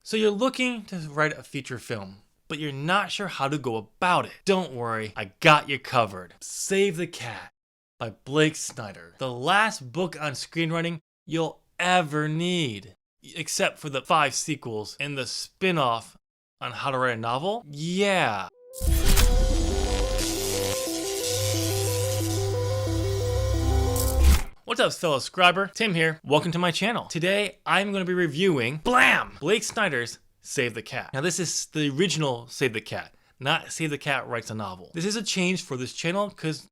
So you're looking to write a feature film, but you're not sure how to go about it. Don't worry, I got you covered. Save the Cat by Blake Snyder. The last book on screenwriting you'll ever need. Except for the 5 sequels and the spin-off on how to write a novel. Yeah. What's up, fellow scriber? Tim here. Welcome to my channel. Today, I'm going to be reviewing Blake Snyder's Save the Cat. Now, this is the original Save the Cat, not Save the Cat Writes a Novel. This is a change for this channel because,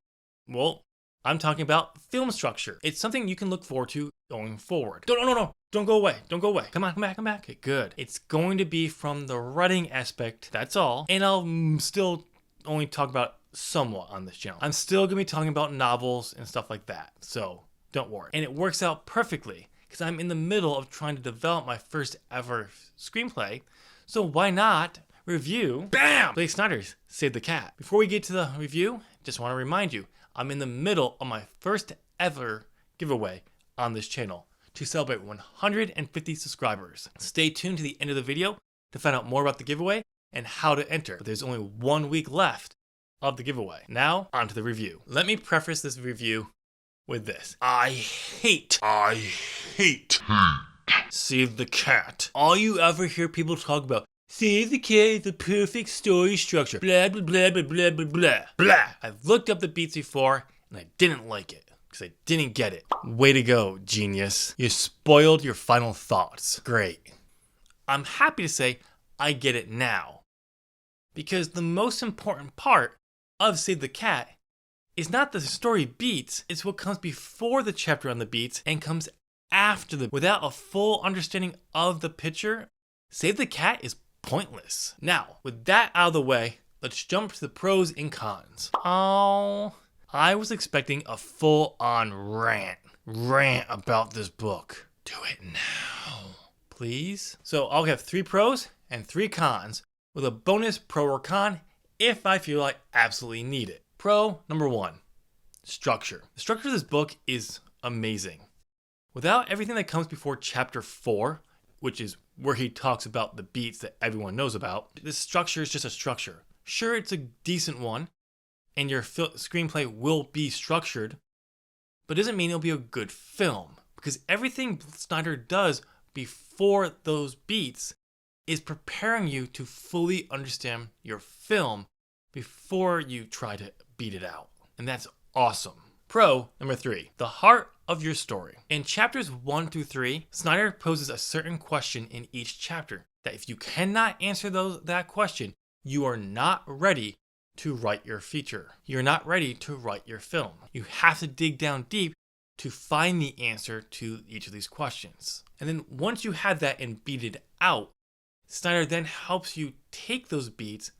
well, I'm talking about film structure. It's something you can look forward to going forward. No. Don't go away. Don't go away. Come back. Okay, good. It's going to be from the writing aspect, that's all. And I'll still only talk about somewhat on this channel. I'm still going to be talking about novels and stuff like that. So don't worry. And it works out perfectly because I'm in the middle of trying to develop my first ever screenplay. So why not review Blake Snyder's Save the Cat? Before we get to the review, just want to remind you, I'm in the middle of my first ever giveaway on this channel to celebrate 150 subscribers. Stay tuned to the end of the video to find out more about the giveaway and how to enter. But there's only 1 week left of the giveaway. Now, on to the review. Let me preface this review with this. I hate Save the Cat. All you ever hear people talk about, Save the Cat is the perfect story structure. Blah, blah, blah, blah, blah, blah, blah. Blah. I've looked up the beats before, and I didn't like it. Because I didn't get it. Way to go, genius. You spoiled your final thoughts. Great. I'm happy to say I get it now. Because the most important part of Save the Cat is not the story beats, it's what comes before the chapter on the beats and comes after them. Without a full understanding of the picture, Save the Cat is pointless. Now, with that out of the way, let's jump to the pros and cons. Oh, I was expecting a full-on rant about this book. Do it now, please. So I'll have 3 pros and 3 cons with a bonus pro or con if I feel I absolutely need it. Pro number 1, structure. The structure of this book is amazing. Without everything that comes before chapter 4, which is where he talks about the beats that everyone knows about, this structure is just a structure. Sure, it's a decent one, and your screenplay will be structured, but it doesn't mean it'll be a good film. Because everything Snyder does before those beats is preparing you to fully understand your film before you try to beat it out. And that's awesome. Pro number 3, the heart of your story. In chapters 1 through 3, Snyder poses a certain question in each chapter that if you cannot answer that question, you are not ready to write your feature. You're not ready to write your film. You have to dig down deep to find the answer to each of these questions. And then once you have that and beat it out, Snyder then helps you take those beats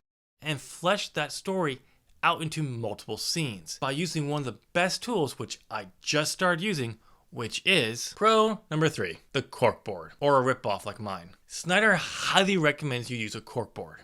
and flesh that story out into multiple scenes by using one of the best tools, which I just started using, which is pro number 3, the corkboard, or a ripoff like mine. Snyder highly recommends you use a corkboard.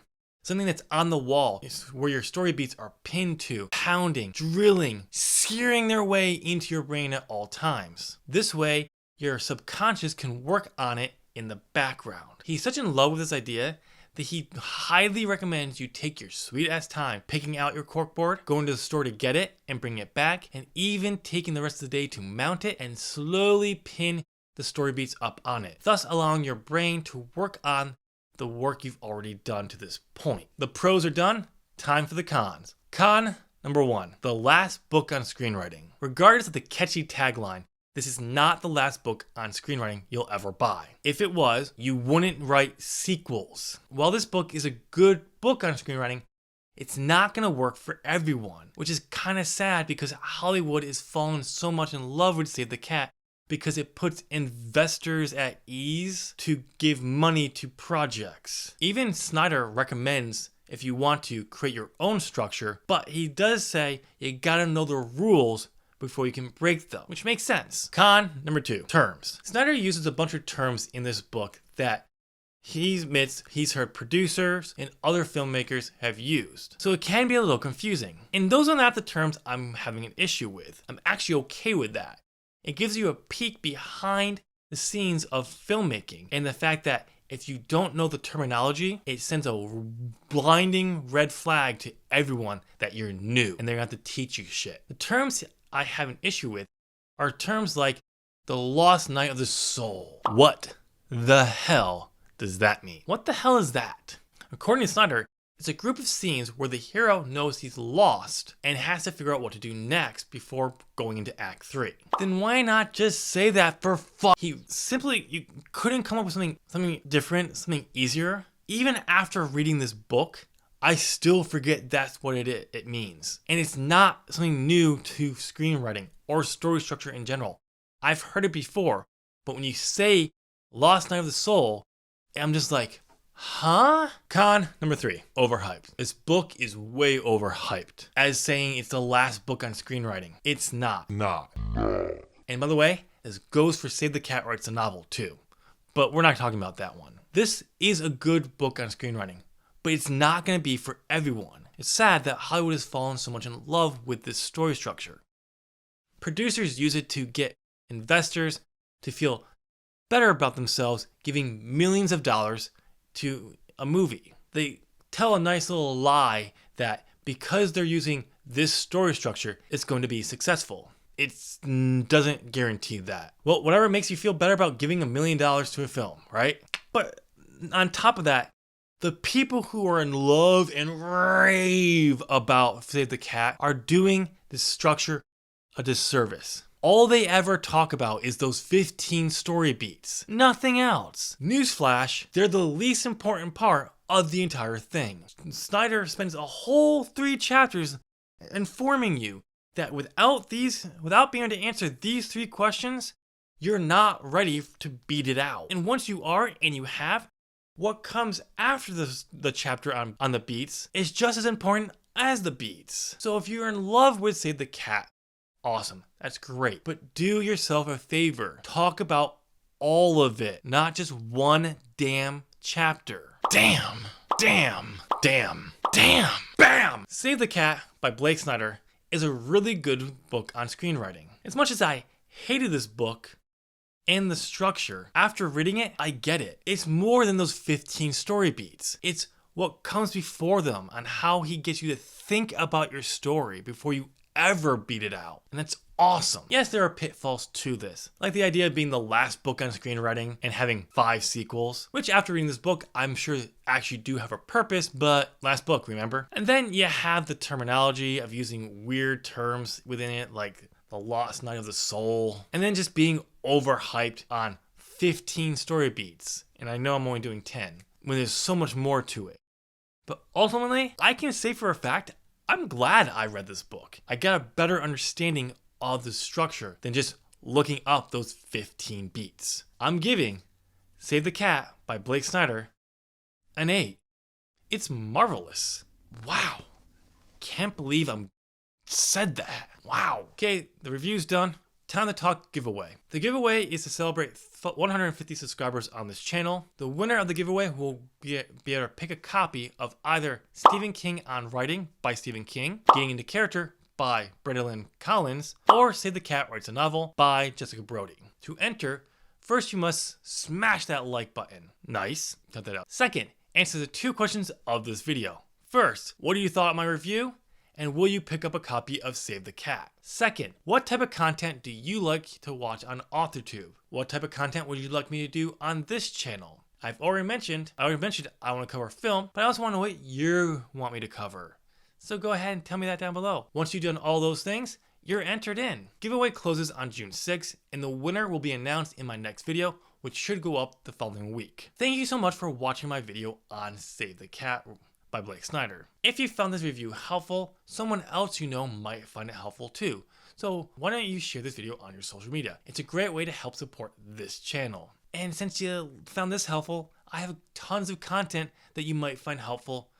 Something that's on the wall, where your story beats are pinned to, pounding, drilling, searing their way into your brain at all times. This way, your subconscious can work on it in the background. He's such in love with this idea that he highly recommends you take your sweet ass time picking out your corkboard, going to the store to get it and bring it back, and even taking the rest of the day to mount it and slowly pin the story beats up on it, thus allowing your brain to work on the work you've already done to this point. The pros are done, time for the cons. Con number 1, the last book on screenwriting. Regardless of the catchy tagline, this is not the last book on screenwriting you'll ever buy. If it was, you wouldn't write sequels. While this book is a good book on screenwriting, it's not going to work for everyone, which is kind of sad because Hollywood is falling so much in love with Save the Cat because it puts investors at ease to give money to projects. Even Snyder recommends if you want to create your own structure, but he does say you gotta know the rules before you can break them, which makes sense. Con number 2, terms. Snyder uses a bunch of terms in this book that he admits he's heard producers and other filmmakers have used. So it can be a little confusing. And those are not the terms I'm having an issue with. I'm actually okay with that. It gives you a peek behind the scenes of filmmaking and the fact that if you don't know the terminology, it sends a blinding red flag to everyone that you're new and they're going to have to teach you shit. The terms I have an issue with are terms like the lost night of the soul. What the hell does that mean? What the hell is that? According to Snyder, it's a group of scenes where the hero knows he's lost and has to figure out what to do next before going into Act 3. Then why not just say that for fun? You couldn't come up with something different, something easier? Even after reading this book, I still forget that's what it means. And it's not something new to screenwriting or story structure in general. I've heard it before, but when you say Lost Night of the Soul, I'm just like, huh? Con number 3, overhyped. This book is way overhyped. As saying it's the last book on screenwriting. It's not. And by the way, this goes for Save the Cat Writes a Novel too. But we're not talking about that one. This is a good book on screenwriting, but it's not going to be for everyone. It's sad that Hollywood has fallen so much in love with this story structure. Producers use it to get investors to feel better about themselves, giving millions of dollars to a movie. They tell a nice little lie that because they're using this story structure, it's going to be successful. It doesn't guarantee that. Well, whatever makes you feel better about giving $1 million to a film, right? But on top of that, the people who are in love and rave about Save the Cat are doing this structure a disservice. All they ever talk about is those 15 story beats. Nothing else. Newsflash, they're the least important part of the entire thing. Snyder spends a whole 3 chapters informing you that without being able to answer these 3 questions, you're not ready to beat it out. And once you are, and you have, what comes after the chapter on the beats is just as important as the beats. So if you're in love with Save the Cat, awesome, that's great. But do yourself a favor. Talk about all of it, not just one damn chapter. Damn. Bam! Save the Cat by Blake Snyder is a really good book on screenwriting. As much as I hated this book and the structure, after reading it, I get it. It's more than those 15 story beats. It's what comes before them on how he gets you to think about your story before you ever beat it out. And that's awesome. Yes, there are pitfalls to this, like the idea of being the last book on screenwriting and having 5 sequels, which after reading this book, I'm sure actually do have a purpose, but last book, remember? And then you have the terminology of using weird terms within it, like the lost night of the soul, and then just being overhyped on 15 story beats. And I know I'm only doing 10, when there's so much more to it. But ultimately, I can say for a fact, I'm glad I read this book. I got a better understanding of the structure than just looking up those 15 beats. I'm giving Save the Cat by Blake Snyder an 8. It's marvelous. Wow. Can't believe I said that. Wow. Okay, the review's done. Time to talk giveaway. The giveaway is to celebrate 150 subscribers on this channel. The winner of the giveaway will be able to pick a copy of either Stephen King on Writing by Stephen King, Getting into Character by Brenda Collins, or Save the Cat Writes a Novel by Jessica Brody. To enter, first you must smash that like button. Nice. Cut that out. Second, answer the 2 questions of this video. First, what do you thought of my review? And will you pick up a copy of Save the Cat? Second, what type of content do you like to watch on AuthorTube? What type of content would you like me to do on this channel? I already mentioned I want to cover film, but I also want to know what you want me to cover. So go ahead and tell me that down below. Once you've done all those things, you're entered in. Giveaway closes on June 6th, and the winner will be announced in my next video, which should go up the following week. Thank you so much for watching my video on Save the Cat by Blake Snyder. If you found this review helpful, someone else you know might find it helpful too. So why don't you share this video on your social media? It's a great way to help support this channel. And since you found this helpful, I have tons of content that you might find helpful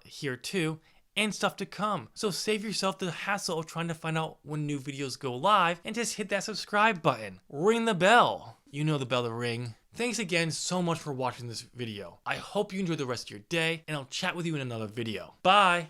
here too, and stuff to come. So save yourself the hassle of trying to find out when new videos go live and just hit that subscribe button. Ring the bell. You know the bell to ring. Thanks again so much for watching this video. I hope you enjoy the rest of your day, and I'll chat with you in another video. Bye!